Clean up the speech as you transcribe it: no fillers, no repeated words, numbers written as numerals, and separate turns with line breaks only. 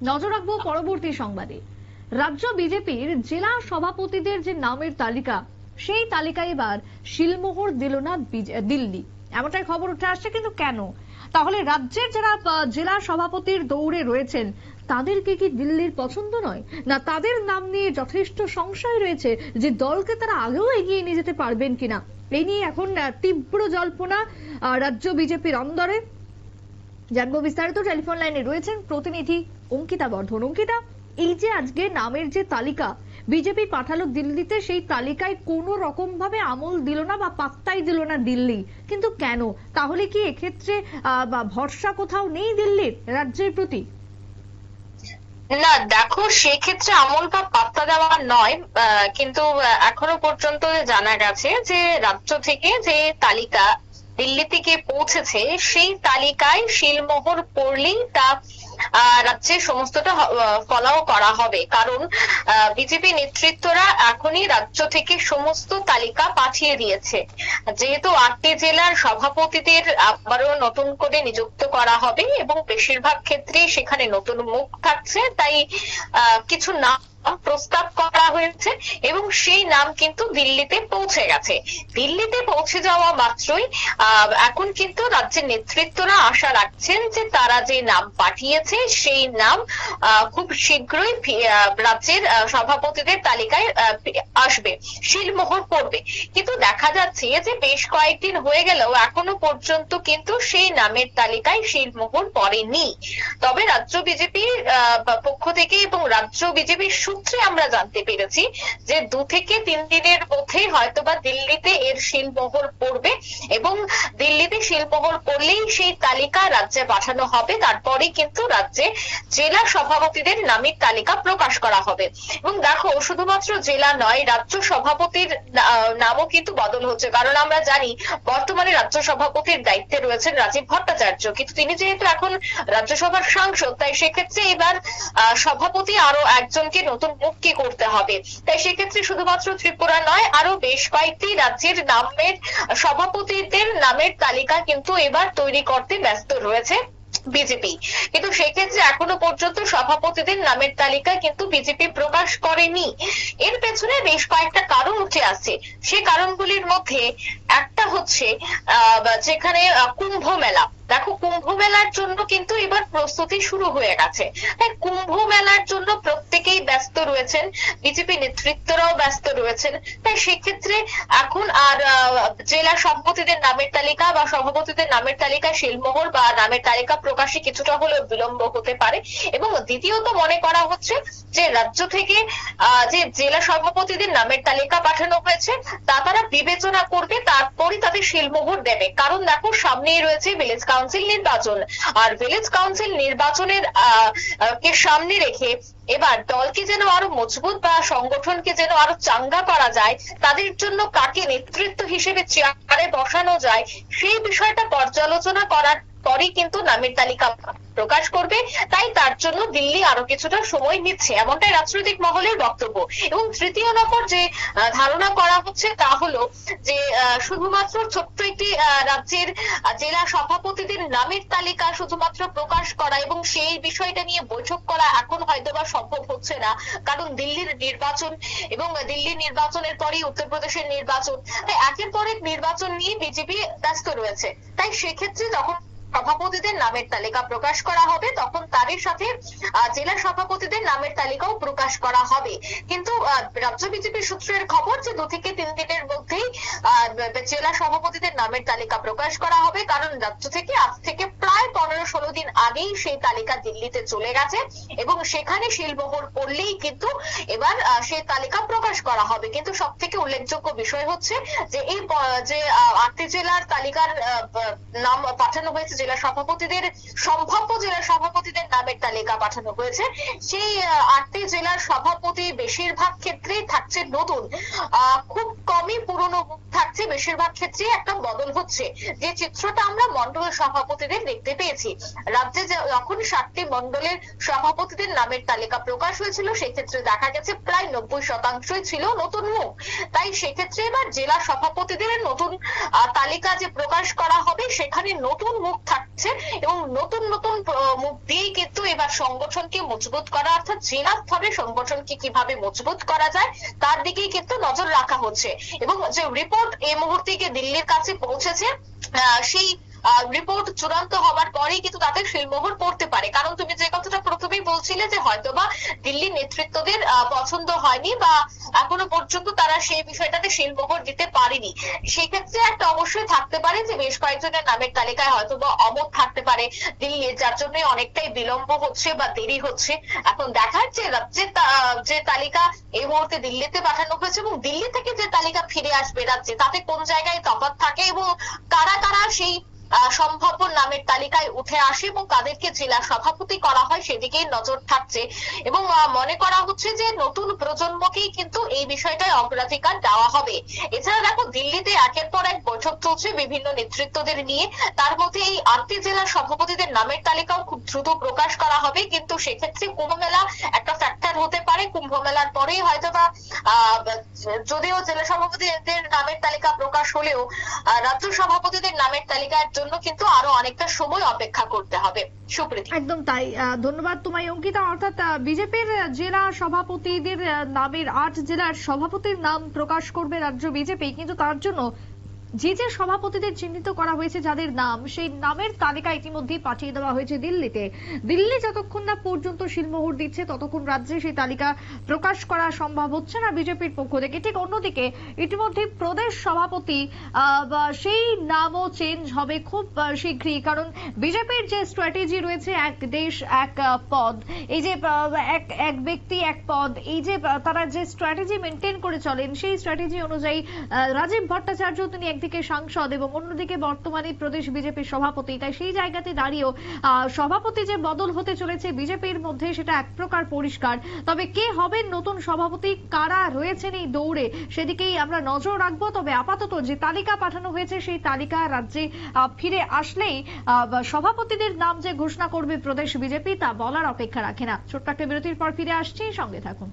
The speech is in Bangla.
নজর রাখবো পরবর্তী সংবাদে। রাজ্য বিজেপির জেলা সভাপতিদের যে নামের তালিকা, সেই তালিকায় এবার শিলমোহর দিল না দিল্লি, এমনটাই খবর উঠে আসছে। কিন্তু কেন? তাহলে রাজ্যের যারা জেলা সভাপতির দৌড়ে রয়েছেন তাদেরকে কি দিল্লির পছন্দ নয়, না তাদের নাম নিয়ে যথেষ্ট সংশয় রয়েছে যে দলকে তারা আগেও এগিয়ে নিয়ে যেতে পারবেন কিনা? এই নিয়ে এখন তীব্র জল্পনা রাজ্য বিজেপির অন্দরে। জানবো বিস্তারিত। টেলিফোন লাইনে রয়েছেন প্রতিনিধি অঙ্কিতা বর্ধন। অঙ্কিতা, এই যে আজকে নামের যে তালিকা বিজেপি পাঠালো দিল্লিতে, সেই তালিকায় কোনো রকম ভাবে আমল দিল না বা পাত্তাই দিল না দিল্লি, কিন্তু কেন? তাহলে কি এক্ষেত্রে ভরসা কোথাও নেই দিল্লির রাজ্যের প্রতি?
না দেখো, সেক্ষেত্রে আমল বা পাত্তা দেওয়া নয়, কিন্তু এখনো পর্যন্ত জানা গেছে যে রাজ্য থেকে যে তালিকা দিল্লি থেকে পৌঁছেছে সেই তালিকায় শিলমোহর পড়লেই তা রাজ্যের সমস্তটা ফলাও করা হবে। কারণ বিজেপি নেতৃত্বরা এখনই রাজ্য থেকে সমস্ত তালিকা পাঠিয়ে দিয়েছে। যেহেতু 8টি জেলার সভাপতিদের আবারও নতুন করে নিযুক্ত করা হবে এবং বেশিরভাগ ক্ষেত্রে সেখানে নতুন মুখ থাকছে, তাই কিছু নাম প্রস্তাব করা হয়েছে এবং সেই নাম কিন্তু দিল্লিতে পৌঁছে গেছে। দিল্লিতে পৌঁছে যাওয়া মাত্রই এখন কিন্তু রাজ্যের নেতৃত্বরা আশা রাখছেন যে তারা যে নাম পাঠিয়েছে সেই নাম খুব শীঘ্রই রাজ্যের সভাপতিদের তালিকায় আসবে, শিলমোহর পড়বে। কিন্তু দেখা যাচ্ছে যে বেশ কয়েকদিন হয়ে গেলেও এখনো পর্যন্ত কিন্তু সেই নামের তালিকায় শিলমোহর পড়েনি। তবে রাজ্য বিজেপির পক্ষ থেকে এবং রাজ্য বিজেপির সূত্রে আমরা জানতে পেরেছি যে 2 থেকে 3 দিনের মধ্যে হয়তোবা দিল্লিতে এর শিলমোহর পড়বে এবং দিল্লিতে শিলমোহর পড়লেই সেই তালিকা রাজ্যে পাঠানো হবে। তারপরে কিন্তু রাজ্যে জেলা সভাপতিদের নামের তালিকা প্রকাশ করা হবে। এবং দেখো, শুধুমাত্র জেলা নয়, রাজ্য সভাপতির নামও কিন্তু বদল হচ্ছে। কারণ আমরা জানি বর্তমানে রাজ্য সভাপতির দায়িত্বে রয়েছেন রাজীব ভট্টাচার্য, কিন্তু তিনি যেহেতু এখন রাজ্যসভার সাংসদ, তাই সেক্ষেত্রে এবার সভাপতি আরো একজনকে নতুন মুখকে করতে হবে। তাই সেক্ষেত্রে শুধুমাত্র ত্রিপুরা নয়, আরো বেশ কয়েকটি রাজ্যের নামের সভাপতিদের নামের তালিকা কিন্তু এবার তৈরি করতে ব্যস্ত রয়েছে বিজেপি। কিন্তু সেক্ষেত্রে এখনো পর্যন্ত সভাপতিদের নামের তালিকা কিন্তু বিজেপি প্রকাশ করেনি। এর পেছনে বেশ কয়েকটা কারণ উঠে আসছে। সেই কারণগুলির মধ্যে একটা হচ্ছে যেখানে কুম্ভ মেলা। দেখো, কুম্ভ মেলার জন্য কিন্তু এবার প্রস্তুতি শুরু হয়ে গেছে। তাই কুম্ভ মেলার জন্য প্রত্যেকেই ব্যস্ত রয়েছেন, বিজেপি নেতৃত্বরাও ব্যস্ত রয়েছেন। তাই সেক্ষেত্রে এখন আর জেলা সভাপতিদের নামের তালিকা বা সভাপতিদের নামের তালিকা শিলমোহর বা নামের তালিকা প্রকাশে কিছুটা হলেও বিলম্ব হতে পারে। এবং দ্বিতীয়ত মনে করা হচ্ছে যে রাজ্য থেকে যে জেলা সভাপতিদের নামের তালিকা পাঠানো হয়েছে তা তারা বিবেচনা করবে, তারপরে তাদের শিলমোহর দেবে। কারণ দেখো, সামনেই রয়েছে ভিলেজ কাউন্সিল নির্বাচন, আর ভিলেজ কাউন্সিল নির্বাচনের কে সামনে রেখে এবার দলকে যেন আরো মজবুত বা সংগঠনকে যেন আরো চাঙ্গা করা যায়, তাদের জন্য কাকে নেতৃত্ব হিসেবে চেয়ারে বসানো যায় সেই বিষয়টা পর্যালোচনা করার পরে কিন্তু নামের তালিকা প্রকাশ করবে। তাই তার জন্য দিল্লি আরো কিছুটা সময় নিচ্ছে, এমনটাই রাজনৈতিক মহলের বক্তব্য। এবং তৃতীয় নম্বর যে ধারণা করা হচ্ছে তা হলো যে শুধুমাত্র ছোট্ট একটি রাজ্যের জেলা সভাপতিদের নামের তালিকা শুধুমাত্র প্রকাশ করা এবং সেই বিষয়টা নিয়ে বৈঠক করা এখন হয়তোবা সম্ভব হচ্ছে না। কারণ দিল্লির নির্বাচন এবং দিল্লির নির্বাচনের পরেই উত্তরপ্রদেশের নির্বাচন, তাই একের পর এক নির্বাচন নিয়ে বিজেপি ব্যস্ত রয়েছে। তাই সেক্ষেত্রে যখন সভাপতিদের নামের তালিকা প্রকাশ করা হবে তখন তারই সাথে জেলা সভাপতিদের নামের তালিকাও প্রকাশ করা হবে। কিন্তু রাজ্য বিজেপির সূত্রের খবর যে 2 থেকে 3 দিনের মধ্যেই জেলা সভাপতিদের নামের তালিকা প্রকাশ করা হবে। কারণ রাজ্য থেকে আজ থেকে প্রায় 15-16 দিন আগেই সেই তালিকা দিল্লিতে চলে গেছে এবং সেখানে শিলমোহর পড়লেই কিন্তু এবার সেই তালিকা প্রকাশ করা হবে। কিন্তু সব থেকে উল্লেখযোগ্য বিষয় হচ্ছে যে এই যে 8টি জেলার তালিকার নাম পাঠানো হয়েছে, জেলা সভাপতিদের সম্ভাব্য জেলা সভাপতিদের নামের তালিকা পাঠানো হয়েছে, সেই 8টি জেলার সভাপতি বেশিরভাগ ক্ষেত্রেই থাকছে নতুন, খুব কমই পুরনো মুখ থাকছে। বেশিরভাগ ক্ষেত্রে একটা বদল হচ্ছে, যে চিত্রটা আমরা মন্ডল সভাপতিদের দেখতে পেয়েছি। রাজ্যে যখন 7টি মন্ডলের সভাপতিদের নামের তালিকা প্রকাশ হয়েছিল সেক্ষেত্রে দেখা গেছে প্রায় 90% ছিল নতুন মুখ। তাই সেক্ষেত্রে এবার জেলা সভাপতিদের নতুন তালিকা যে প্রকাশ করা হবে সেখানে নতুন মুখ থাকছে এবং নতুন নতুন মুখ দিয়েই কিন্তু এবার সংগঠনকে মজবুত করা, অর্থাৎ জেলা স্তরে সংগঠনকে কিভাবে মজবুত করা যায় তার দিকেই কিন্তু নজর রাখা হচ্ছে। এবং যে রিপোর্ট এই মুহূর্তে গিয়ে দিল্লির কাছে পৌঁছেছে, সেই রিপোর্ট চূড়ান্ত হবার পরেই কিন্তু তাদের শিলমোহর পড়তে পারে। কারণ তুমি যে কথাটা প্রথমেই বলছিলে যে হয়তোবা দিল্লি নেতৃত্বদের পছন্দ হয়নি বা এখনো পর্যন্ত তারা সেই বিষয়টাতে শিলমোহর দিতে পারেনি, সেই ক্ষেত্রে একটা অবশ্যই থাকতে পারে যে বেশ কয়েকজনের নামের তালিকায় হয়তোবা অমত থাকতে পারে দিল্লি, যার জন্য অনেকটাই বিলম্ব হচ্ছে বা দেরি হচ্ছে। এখন দেখার যে তালিকা এই মুহূর্তে দিল্লিতে পাঠানো হয়েছে এবং দিল্লি থেকে যে তালিকা ফিরে আসবে রাজ্যে, তাতে কোন জায়গায় তফাৎ থাকে এবং কারা কারা সেই সম্ভাব্য নামের তালিকায় উঠে আসে এবং তাদেরকে জেলা সভাপতি করা হয় সেদিকেই নজর থাকছে। এবং মনে করা হচ্ছে যে নতুন প্রজন্মকেই কিন্তু এই বিষয়টায় অগ্রাধিকার দেওয়া হবে। এছাড়া দেখো দিল্লিতে একের পর এক বৈঠক চলছে বিভিন্ন নেতৃত্বদের নিয়ে, তার মধ্যে এই 8টি জেলার সভাপতিদের নামের তালিকাও খুব দ্রুত প্রকাশ করা হবে। কিন্তু সেক্ষেত্রে কুম্ভ মেলা একটা ফ্যাক্টর হতে পারে। কুম্ভ মেলার পরেই হয়তোবা যদিও জেলা সভাপতিদের নামের তালিকা প্রকাশ হলেও রাজ্য সভাপতিদের নামের তালিকার জন্য কিন্তু আরো অনেকটা সময় অপেক্ষা করতে হবে। সুপ্রীতি,
একদম তাই। ধন্যবাদ তোমায় অঙ্কিতা। অর্থাৎ বিজেপির জেলা সভাপতিদের নামের 8 জেলার সভাপতির নাম প্রকাশ করবে রাজ্য বিজেপি, কিন্তু তার জন্য যে যে সভাপতিদের চিহ্নিত করা হয়েছে যাদের নাম, সেই নামের তালিকা ইতিমধ্যে পাঠিয়ে দেওয়া হয়েছে দিল্লিতে। দিল্লি যতক্ষণ না পর্যন্ত শিলমোহর দিচ্ছে ততক্ষণ রাজ্যে সেই তালিকা প্রকাশ করা সম্ভব হচ্ছে না বিজেপির পক্ষ থেকে। ঠিক অন্যদিকে ইতিমধ্যে প্রদেশ সভাপতি সেই নামও চেঞ্জ হবে খুব শীঘ্রই, কারণ বিজেপির যে স্ট্র্যাটেজি রয়েছে এক দেশ এক পদ, এই যে এক ব্যক্তি এক পদ, এই যে তারা যে স্ট্র্যাটেজি মেনটেন করে চলেন, সেই স্ট্র্যাটেজি অনুযায়ী রাজীব ভট্টাচার্য তিনি একদিকে সাংসদ এবং অন্যদিকে বর্তমানে প্রদেশ বিজেপির সভাপতি, তাই সেই জায়গাতে দাঁড়িয়েও সভাপতি যে বদল হতে চলেছে বিজেপির মধ্যে সেটা এক প্রকার পরিষ্কার। তবে কে হবেন নতুন সভাপতি, কারা রয়েছেন এই দৌড়ে, সেদিকেই আমরা নজর রাখবো। তবে আপাতত যে তালিকা পাঠানো হয়েছে সেই তালিকা রাজ্যে ফিরে আসলেই সভাপতিদের নাম যে ঘোষণা করবে প্রদেশ বিজেপি তা বলার অপেক্ষা রাখে না। ছোট্ট একটা বিরতির পর ফিরে আসছি, সঙ্গে থাকুন।